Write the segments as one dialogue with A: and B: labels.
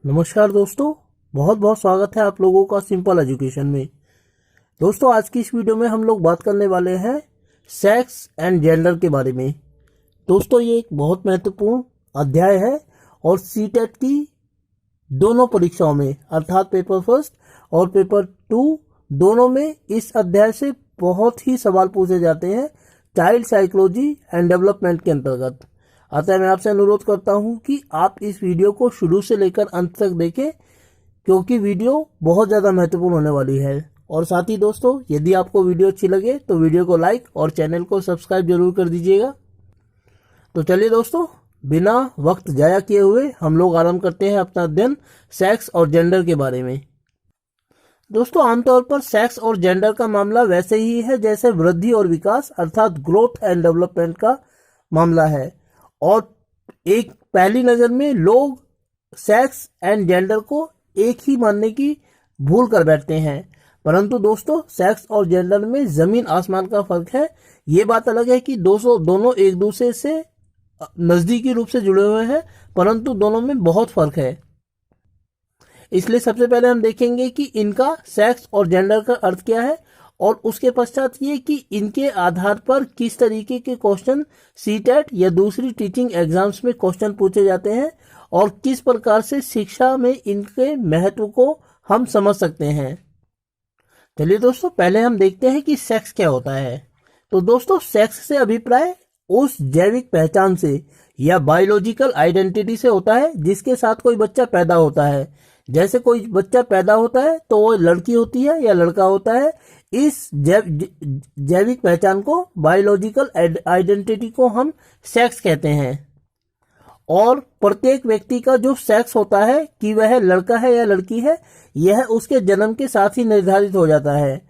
A: नमस्कार दोस्तों, बहुत बहुत स्वागत है आप लोगों का सिंपल एजुकेशन में। दोस्तों, आज की इस वीडियो में हम लोग बात करने वाले हैं सेक्स एंड जेंडर के बारे में। दोस्तों, ये एक बहुत महत्वपूर्ण अध्याय है और सीटेट की दोनों परीक्षाओं में अर्थात पेपर फर्स्ट और पेपर 2 दोनों में इस अध्याय से बहुत ही सवाल पूछे जाते हैं चाइल्ड साइकोलॉजी एंड डेवलपमेंट के अंतर्गत। अतः मैं आपसे अनुरोध करता हूं कि आप इस वीडियो को शुरू से लेकर अंत तक देखें, क्योंकि वीडियो बहुत ज़्यादा महत्वपूर्ण होने वाली है। और साथ ही दोस्तों, यदि आपको वीडियो अच्छी लगे तो वीडियो को लाइक और चैनल को सब्सक्राइब जरूर कर दीजिएगा। तो चलिए दोस्तों, बिना वक्त जाया किए हुए हम लोग आरंभ करते हैं अपना अध्ययन सेक्स और जेंडर के बारे में। दोस्तों, आमतौर पर सेक्स और जेंडर का मामला वैसे ही है जैसे वृद्धि और विकास अर्थात ग्रोथ एंड डेवलपमेंट का मामला है, और एक पहली नज़र में लोग सेक्स एंड जेंडर को एक ही मानने की भूल कर बैठते हैं। परंतु दोस्तों, सेक्स और जेंडर में ज़मीन आसमान का फर्क है। ये बात अलग है कि दोनों एक दूसरे से नज़दीकी रूप से जुड़े हुए हैं, परंतु दोनों में बहुत फर्क है। इसलिए सबसे पहले हम देखेंगे कि इनका सेक्स और जेंडर का अर्थ क्या है, और उसके पश्चात ये कि इनके आधार पर किस तरीके के क्वेश्चन सीटेट या दूसरी टीचिंग एग्जाम्स में क्वेश्चन पूछे जाते हैं, और किस प्रकार से शिक्षा में इनके महत्व को हम समझ सकते हैं। चलिए दोस्तों, पहले हम देखते हैं कि सेक्स क्या होता है। तो दोस्तों, सेक्स से अभिप्राय उस जैविक पहचान से या बायोलॉजिकल आइडेंटिटी से होता है जिसके साथ कोई बच्चा पैदा होता है। जैसे कोई बच्चा पैदा होता है तो वो लड़की होती है या लड़का होता है। इस जैविक पहचान को, बायोलॉजिकल आइडेंटिटी को हम सेक्स कहते हैं। और प्रत्येक व्यक्ति का जो सेक्स होता है कि वह लड़का है या लड़की है, यह उसके जन्म के साथ ही निर्धारित हो जाता है।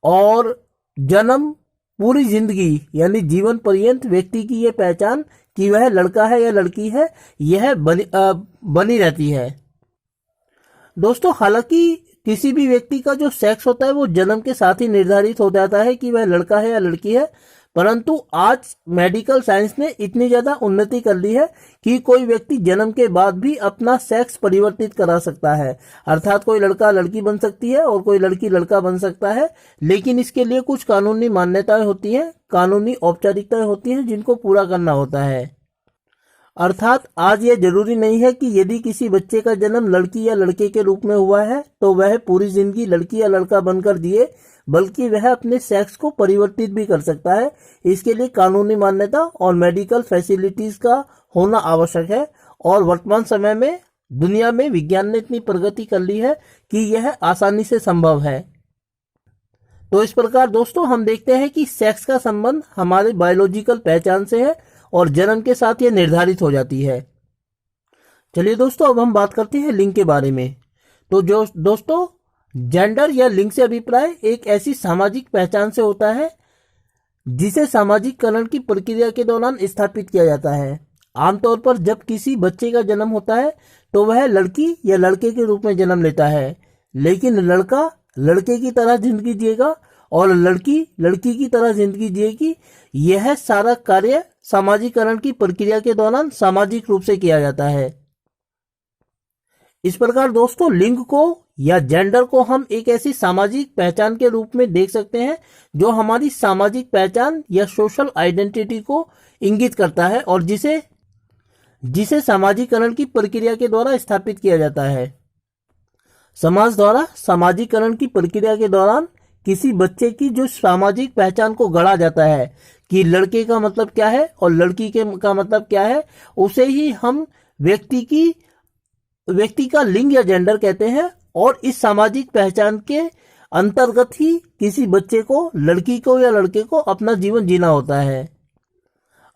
A: और जन्म पूरी जिंदगी यानी जीवन पर्यंत व्यक्ति की यह पहचान कि वह लड़का है या लड़की है, यह बनी रहती है। दोस्तों, हालांकि किसी भी व्यक्ति का जो सेक्स होता है वो जन्म के साथ ही निर्धारित हो जाता है कि वह लड़का है या लड़की है, परंतु आज मेडिकल साइंस ने इतनी ज़्यादा उन्नति कर ली है कि कोई व्यक्ति जन्म के बाद भी अपना सेक्स परिवर्तित करा सकता है। अर्थात कोई लड़का लड़की बन सकती है और कोई लड़की लड़का बन सकता है, लेकिन इसके लिए कुछ कानूनी मान्यताएं होती हैं, कानूनी औपचारिकताएं होती हैं जिनको पूरा करना होता है। अर्थात आज यह जरूरी नहीं है कि यदि किसी बच्चे का जन्म लड़की या लड़के के रूप में हुआ है तो वह पूरी जिंदगी लड़की या लड़का बनकर जिए, बल्कि वह अपने सेक्स को परिवर्तित भी कर सकता है। इसके लिए कानूनी मान्यता और मेडिकल फैसिलिटीज का होना आवश्यक है, और वर्तमान समय में दुनिया में विज्ञान ने इतनी प्रगति कर ली है कि यह आसानी से संभव है। तो इस प्रकार दोस्तों, हम देखते हैं कि सेक्स का संबंध हमारे बायोलॉजिकल पहचान से है और जन्म के साथ यह निर्धारित हो जाती है। चलिए दोस्तों, अब हम बात करते हैं लिंग के बारे में। तो जो दोस्तों, जेंडर या लिंग से अभिप्राय एक ऐसी सामाजिक पहचान से होता है जिसे सामाजिककरण की प्रक्रिया के दौरान स्थापित किया जाता है। आमतौर पर जब किसी बच्चे का जन्म होता है तो वह लड़की या लड़के के रूप में जन्म लेता है, लेकिन लड़का लड़के की तरह जिंदगी जिएगा और लड़की लड़की की तरह जिंदगी जिएगी। यह सारा कार्य सामाजिकरण की प्रक्रिया के दौरान सामाजिक रूप से किया जाता है। इस प्रकार दोस्तों, लिंग को या जेंडर को हम एक ऐसी सामाजिक पहचान के रूप में देख सकते हैं जो हमारी सामाजिक पहचान या सोशल आइडेंटिटी को इंगित करता है, और जिसे सामाजिकरण की प्रक्रिया के द्वारा स्थापित किया जाता है। समाज द्वारा सामाजिकरण की प्रक्रिया के दौरान किसी बच्चे की जो सामाजिक पहचान को गढ़ा जाता है कि लड़के का मतलब क्या है और लड़की का मतलब क्या है, उसे ही हम व्यक्ति का लिंग या जेंडर कहते हैं। और इस सामाजिक पहचान के अंतर्गत ही किसी बच्चे को, लड़की को या लड़के को अपना जीवन जीना होता है।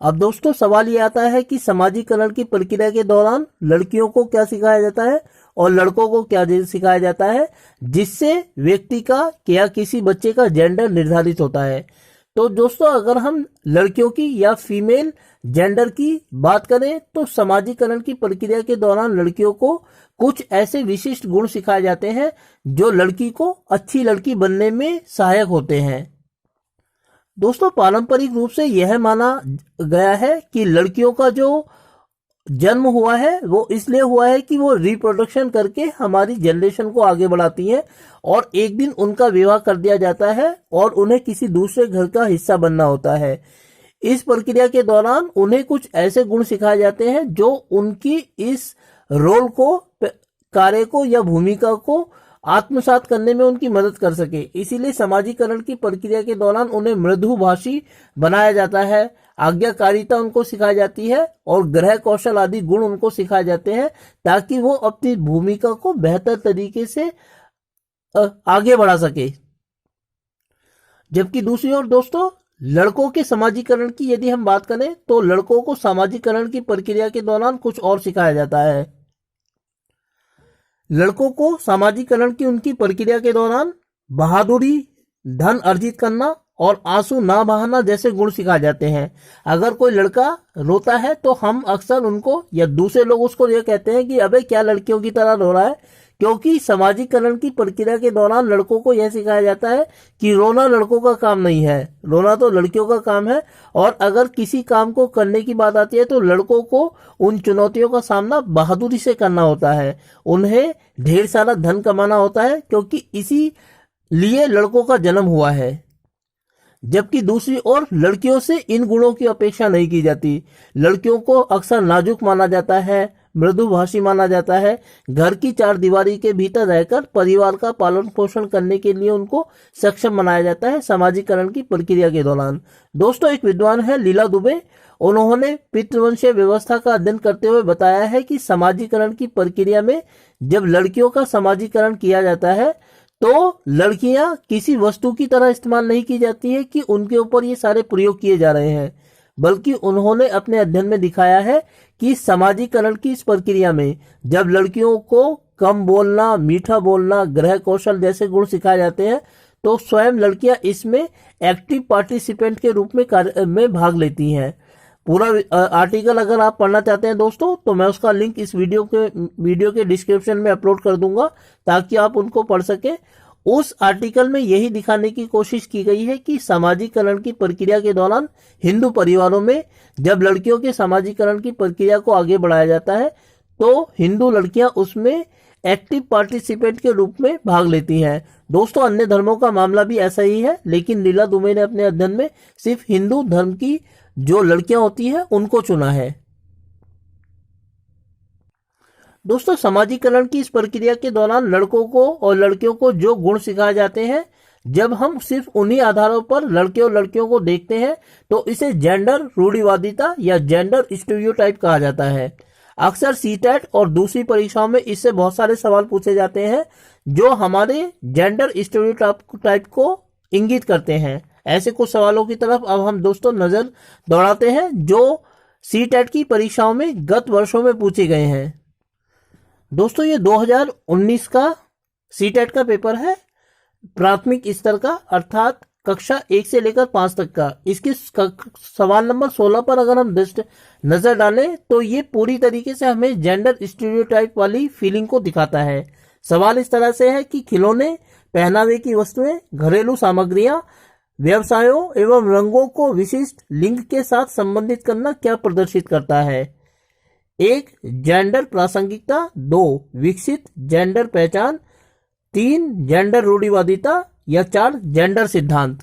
A: अब दोस्तों, सवाल ये आता है कि सामाजिकरण की प्रक्रिया के दौरान लड़कियों को क्या सिखाया जाता है और लड़कों को क्या सिखाया जाता है, जिससे व्यक्ति का या किसी बच्चे का जेंडर निर्धारित होता है। तो दोस्तों, अगर हम लड़कियों की या फीमेल जेंडर की बात करें तो सामाजिकरण की प्रक्रिया के दौरान लड़कियों को कुछ ऐसे विशिष्ट गुण सिखाए जाते हैं जो लड़की को अच्छी लड़की बनने में सहायक होते हैं। दोस्तों, पारंपरिक रूप से यह माना गया है कि लड़कियों का जो जन्म हुआ है वो इसलिए हुआ है कि वो रिप्रोडक्शन करके हमारी जनरेशन को आगे बढ़ाती हैं और एक दिन उनका विवाह कर दिया जाता है और उन्हें किसी दूसरे घर का हिस्सा बनना होता है। इस प्रक्रिया के दौरान उन्हें कुछ ऐसे गुण सिखाए जाते हैं जो उनकी इस रोल को, कार्य को या भूमिका को आत्मसात करने में उनकी मदद कर सके। इसीलिए समाजीकरण की प्रक्रिया के दौरान उन्हें मृदुभाषी बनाया जाता है, आज्ञाकारिता उनको सिखाई जाती है और ग्रह कौशल आदि गुण उनको सिखाए जाते हैं ताकि वो अपनी भूमिका को बेहतर तरीके से आगे बढ़ा सके। जबकि दूसरी ओर दोस्तों, लड़कों के समाजीकरण की यदि हम बात करें तो लड़कों को समाजीकरण की प्रक्रिया के दौरान कुछ और सिखाया जाता है। लड़कों को समाजीकरण की उनकी प्रक्रिया के दौरान बहादुरी, धन अर्जित करना और आंसू ना बहाना जैसे गुण सिखाए जाते हैं। अगर कोई लड़का रोता है तो हम अक्सर उनको या दूसरे लोग उसको ये कहते हैं कि अबे क्या लड़कियों की तरह रो रहा है, क्योंकि समाजीकरण की प्रक्रिया के दौरान लड़कों को यह सिखाया जाता है कि रोना लड़कों का काम नहीं है, रोना तो लड़कियों का काम है। और अगर किसी काम को करने की बात आती है तो लड़कों को उन चुनौतियों का सामना बहादुरी से करना होता है। उन्हें ढेर सारा धन कमाना होता है क्योंकि इसी लिए लड़कों का जन्म हुआ है। जबकि दूसरी ओर लड़कियों से इन गुणों की अपेक्षा नहीं की जाती। लड़कियों को अक्सर नाजुक माना जाता है, मृदुभाषी माना जाता है। घर की चार दीवारी के भीतर रहकर परिवार का पालन पोषण करने के लिए उनको सक्षम बनाया जाता है समाजीकरण की प्रक्रिया के दौरान। दोस्तों, एक विद्वान है लीला दुबे, उन्होंने पितृवंशीय व्यवस्था का अध्ययन करते हुए बताया है कि समाजीकरण की प्रक्रिया में जब लड़कियों का समाजीकरण किया जाता है तो लड़कियां किसी वस्तु की तरह इस्तेमाल नहीं की जाती है कि उनके ऊपर ये सारे प्रयोग किए जा रहे हैं, बल्कि उन्होंने अपने अध्ययन में दिखाया है कि समाजीकरण की इस प्रक्रिया में जब लड़कियों को कम बोलना, मीठा बोलना, ग्रह कौशल जैसे गुण सिखाए जाते हैं तो स्वयं लड़कियां इसमें एक्टिव पार्टिसिपेंट के रूप में भाग लेती हैं। पूरा आर्टिकल अगर आप पढ़ना चाहते हैं दोस्तों तो मैं उसका लिंक इस वीडियो के डिस्क्रिप्शन में अपलोड कर दूंगा ताकि आप उनको पढ़ सके। उस आर्टिकल में यही दिखाने की कोशिश की गई है कि समाजीकरण की प्रक्रिया के दौरान हिंदू परिवारों में जब लड़कियों के समाजीकरण की प्रक्रिया को आगे बढ़ाया जाता है तो हिंदू लड़कियां उसमें एक्टिव पार्टिसिपेंट के रूप में भाग लेती हैं। दोस्तों, अन्य धर्मों का मामला भी ऐसा ही है, लेकिन लीला दुबे ने अपने अध्ययन में सिर्फ हिंदू धर्म की जो लड़कियां होती हैं उनको चुना है। दोस्तों, समाजीकरण की इस प्रक्रिया के दौरान लड़कों को और लड़कियों को जो गुण सिखाए जाते हैं, जब हम सिर्फ उन्हीं आधारों पर लड़के और लड़कियों को देखते हैं तो इसे जेंडर रूढ़िवादिता या जेंडर स्टीरियोटाइप कहा जाता है। अक्सर सीटेट और दूसरी परीक्षाओं में इससे बहुत सारे सवाल पूछे जाते हैं जो हमारे जेंडर स्टीरियोटाइप को इंगित करते हैं। ऐसे कुछ सवालों की तरफ अब हम दोस्तों नजर दौड़ाते हैं जो सीटेट की परीक्षाओं में गत वर्षों में पूछे गए हैं। दोस्तों, ये 2019 का सीटेट का पेपर है, प्राथमिक स्तर का, अर्थात कक्षा 1 से लेकर 5 तक का। इसके सवाल नंबर 16 पर अगर हम नजर डालें तो ये पूरी तरीके से हमें जेंडर स्टीरियोटाइप वाली फीलिंग को दिखाता है। सवाल इस तरह से है कि खिलौने, पहनावे की वस्तुएं, घरेलू सामग्रियां, व्यवसायों एवं रंगों को विशिष्ट लिंग के साथ संबंधित करना क्या प्रदर्शित करता है? 1. जेंडर प्रासंगिकता, 2. विकसित जेंडर पहचान, 3. जेंडर रूढ़िवादिता या 4. जेंडर सिद्धांत।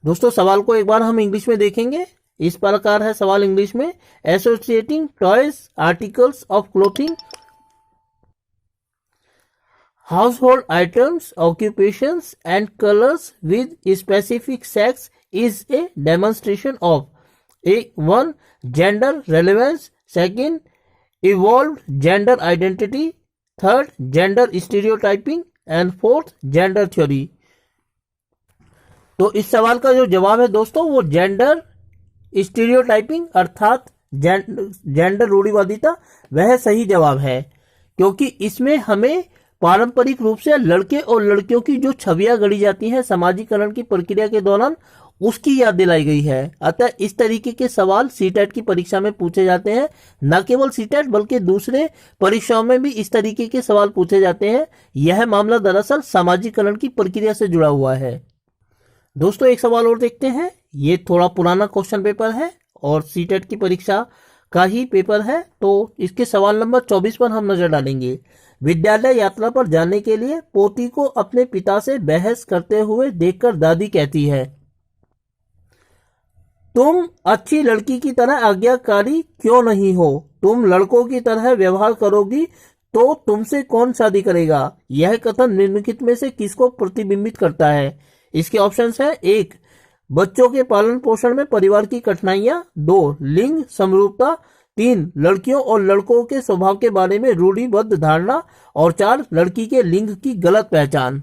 A: दोस्तों, सवाल को एक बार हम इंग्लिश में देखेंगे। इस प्रकार है सवाल इंग्लिश में, associating toys, articles of clothing, household items, occupations and colors with specific sex is a demonstration of 1. Gender relevance, 2. Evolved gender identity, 3. Gender stereotyping and 4. Gender theory। तो इस सवाल का जो जवाब है दोस्तों वो जेंडर स्टीरियोटाइपिंग अर्थात जेंडर रूढ़िवादिता वह सही जवाब है, क्योंकि इसमें हमें पारंपरिक रूप से लड़के और लड़कियों की जो छवियां गढ़ी जाती हैं समाजीकरण की प्रक्रिया के दौरान उसकी याद दिलाई गई है। अतः इस तरीके के सवाल सीटेट की परीक्षा में पूछे जाते हैं। न केवल सीटेट बल्कि दूसरे परीक्षाओं में भी इस तरीके के सवाल पूछे जाते हैं। यह मामला दरअसल समाजीकरण की प्रक्रिया से जुड़ा हुआ है। दोस्तों, एक सवाल और देखते हैं। ये थोड़ा पुराना क्वेश्चन पेपर है और सीटेट की परीक्षा का ही पेपर है। तो इसके सवाल नंबर 24 पर हम नजर डालेंगे। विद्यालय यात्रा पर जाने के लिए पोती को अपने पिता से बहस करते हुए देखकर दादी कहती है, तुम अच्छी लड़की की तरह आज्ञाकारी क्यों नहीं हो? तुम लड़कों की तरह व्यवहार करोगी तो तुमसे कौन शादी करेगा? यह कथन निम्नलिखित में से किसको प्रतिबिंबित करता है? इसके ऑप्शंस है, 1 बच्चों के पालन पोषण में परिवार की कठिनाइयां, 2 लिंग समरूपता, 3 लड़कियों और लड़कों के स्वभाव के बारे में रूढ़िबद्ध धारणा और 4 लड़की के लिंग की गलत पहचान।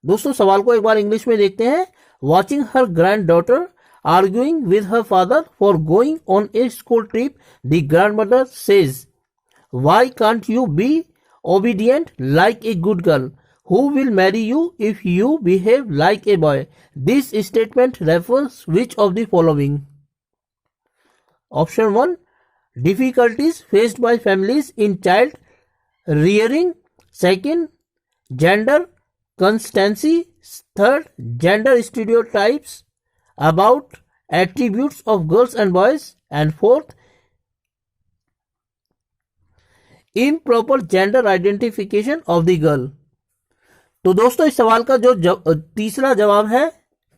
A: दोस्तों सवाल को एक बार इंग्लिश में देखते हैं। Watching her grand daughter arguing with her father for going on a school trip, the grandmother says, why can't you be obedient like a good girl? Who will marry you if you behave like a boy? This statement refers which of the following? Option 1, difficulties faced by families in child rearing. 2nd, gender constancy. 3rd, gender stereotypes about attributes of girls and boys, and 4th, improper gender identification of the girl. तो दोस्तों इस सवाल का जो तीसरा जवाब है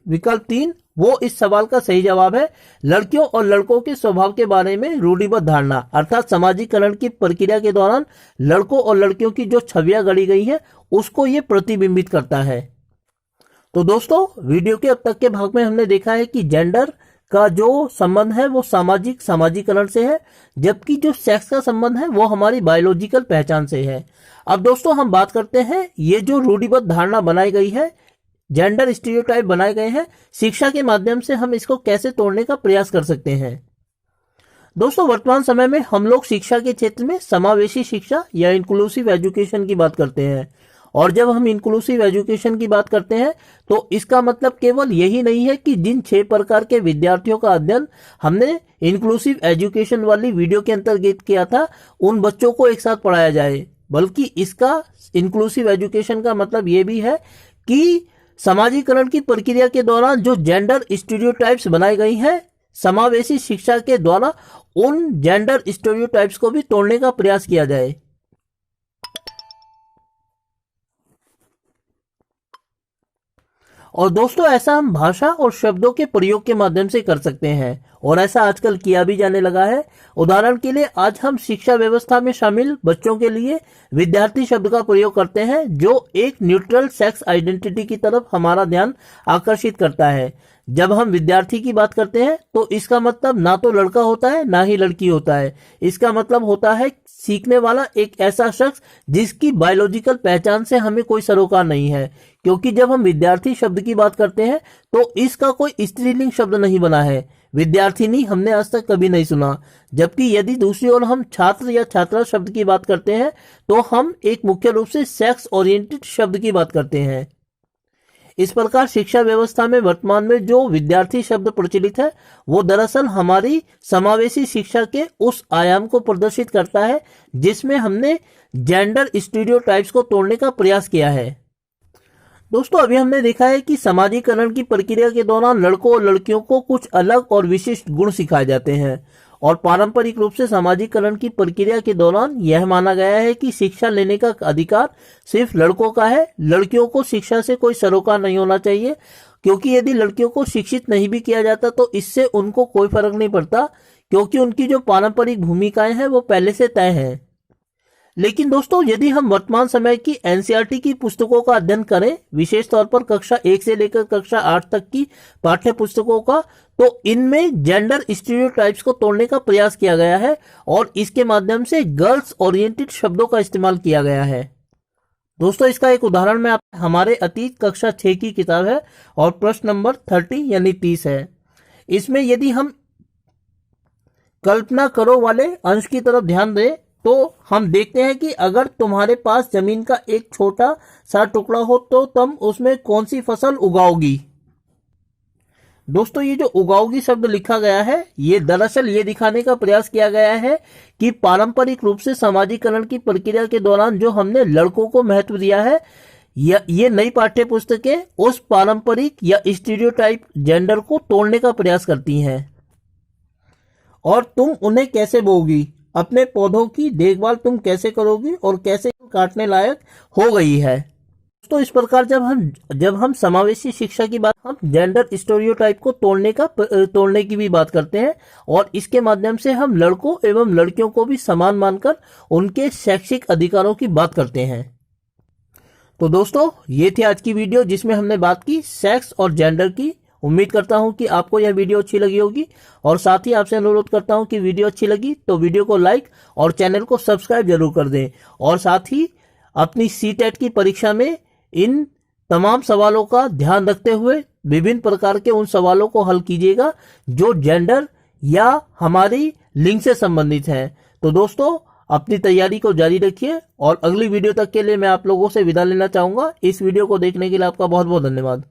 A: विकल्प 3, वो इस सवाल का सही जवाब है। लड़कियों और लड़कों के स्वभाव के बारे में रूढ़िबद्ध धारणा अर्थात समाजीकरण की प्रक्रिया के दौरान लड़कों और लड़कियों की जो छवियां गढ़ी गई है उसको ये प्रतिबिंबित करता है। तो दोस्तों वीडियो के अब तक के भाग में हमने देखा है कि जेंडर का जो संबंध है वो समाजीकरण से है, जबकि जो सेक्स का संबंध है वो हमारी बायोलॉजिकल पहचान से है। अब दोस्तों हम बात करते हैं ये जो रूढ़िबद्ध धारणा बनाई गई है, जेंडर स्टीरियोटाइप बनाए गए हैं, शिक्षा के माध्यम से हम इसको कैसे तोड़ने का प्रयास कर सकते हैं। दोस्तों वर्तमान समय में हम लोग शिक्षा के क्षेत्र में समावेशी शिक्षा या इंक्लूसिव एजुकेशन की बात करते हैं। और जब हम इंक्लूसिव एजुकेशन की बात करते हैं तो इसका मतलब केवल यही नहीं है कि जिन 6 प्रकार के विद्यार्थियों का अध्ययन हमने इंक्लूसिव एजुकेशन वाली वीडियो के अंतर्गत किया था उन बच्चों को एक साथ पढ़ाया जाए, बल्कि इसका इंक्लूसिव एजुकेशन का मतलब ये भी है कि समाजीकरण की प्रक्रिया के दौरान जो जेंडर स्टीरियोटाइप्स बनाई गई हैं, समावेशी शिक्षा के द्वारा उन जेंडर स्टीरियोटाइप्स को भी तोड़ने का प्रयास किया जाए। और दोस्तों ऐसा हम भाषा और शब्दों के प्रयोग के माध्यम से कर सकते हैं और ऐसा आजकल किया भी जाने लगा है। उदाहरण के लिए आज हम शिक्षा व्यवस्था में शामिल बच्चों के लिए विद्यार्थी शब्द का प्रयोग करते हैं जो एक न्यूट्रल सेक्स आइडेंटिटी की तरफ हमारा ध्यान आकर्षित करता है। जब हम विद्यार्थी की बात करते हैं तो इसका मतलब ना तो लड़का होता है ना ही लड़की होता है। इसका मतलब होता है सीखने वाला एक ऐसा शख्स जिसकी बायोलॉजिकल पहचान से हमें कोई सरोकार नहीं है, क्योंकि जब हम विद्यार्थी शब्द की बात करते हैं तो इसका कोई स्त्रीलिंग शब्द नहीं बना है। विद्यार्थिनी हमने आज तक कभी नहीं सुना। जबकि यदि दूसरी ओर हम छात्र या छात्रा शब्द की बात करते हैं तो हम एक मुख्य रूप से सेक्स ओरिएंटेड शब्द की बात करते हैं। इस प्रकार शिक्षा व्यवस्था में वर्तमान में जो विद्यार्थी शब्द प्रचलित है वो दरअसल हमारी समावेशी शिक्षा के उस आयाम को प्रदर्शित करता है जिसमें हमने जेंडर स्टीरियोटाइप्स को तोड़ने का प्रयास किया है। दोस्तों अभी हमने देखा है कि समाजीकरण की प्रक्रिया के दौरान लड़कों और लड़कियों को कुछ अलग और विशिष्ट गुण सिखाए जाते हैं और पारंपरिक रूप से समाजीकरण की प्रक्रिया के दौरान यह माना गया है कि शिक्षा लेने का अधिकार सिर्फ लड़कों का है। लड़कियों को शिक्षा से कोई सरोकार नहीं होना चाहिए, क्योंकि यदि लड़कियों को शिक्षित नहीं भी किया जाता तो इससे उनको कोई फर्क नहीं पड़ता, क्योंकि उनकी जो पारंपरिक भूमिकाएं हैं वो पहले से तय हैं। लेकिन दोस्तों यदि हम वर्तमान समय की एनसीईआरटी की पुस्तकों का अध्ययन करें, विशेष तौर पर कक्षा 1 से लेकर कक्षा 8 तक की पाठ्य पुस्तकों का, तो इनमें जेंडर स्टीरियोटाइप्स को तोड़ने का प्रयास किया गया है और इसके माध्यम से गर्ल्स ओरिएंटेड शब्दों का इस्तेमाल किया गया है। दोस्तों इसका एक उदाहरण मैं हमारे अतीत कक्षा 6 की किताब है और प्रश्न नंबर 30 यानी 30 है। इसमें यदि हम कल्पना करो वाले अंश की तरफ ध्यान दें तो हम देखते हैं कि अगर तुम्हारे पास जमीन का एक छोटा सा टुकड़ा हो तो तुम उसमें कौन सी फसल उगाओगी। दोस्तों ये जो उगाओगी शब्द लिखा गया है ये दरअसल ये दिखाने का प्रयास किया गया है कि पारंपरिक रूप से समाजीकरण की प्रक्रिया के दौरान जो हमने लड़कों को महत्व दिया है, ये नई पाठ्य पुस्तकें उस पारंपरिक या स्टीरियोटाइप जेंडर को तोड़ने का प्रयास करती हैं। और तुम उन्हें कैसे बोओगी, अपने पौधों की देखभाल तुम कैसे करोगी और कैसे काटने लायक हो गई है। तो इस प्रकार जब हम समावेशी शिक्षा की बात, हम जेंडर स्टेरियोटाइप को तोड़ने की भी बात करते हैं और इसके माध्यम से हम लड़कों एवं लड़कियों को भी समान मानकर उनके शैक्षिक अधिकारों की बात करते हैं। तो दोस्तों ये थी आज की वीडियो जिसमें हमने बात की सेक्स और जेंडर की। उम्मीद करता हूं कि आपको यह वीडियो अच्छी लगी होगी और साथ ही आपसे अनुरोध करता हूं कि वीडियो अच्छी लगी तो वीडियो को लाइक और चैनल को सब्सक्राइब जरूर कर दें और साथ ही अपनी सीटेट की परीक्षा में इन तमाम सवालों का ध्यान रखते हुए विभिन्न प्रकार के उन सवालों को हल कीजिएगा जो जेंडर या हमारी लिंग से संबंधित हैं। तो दोस्तों अपनी तैयारी को जारी रखिए और अगली वीडियो तक के लिए मैं आप लोगों से विदा लेना चाहूंगा। इस वीडियो को देखने के लिए आपका बहुत बहुत धन्यवाद।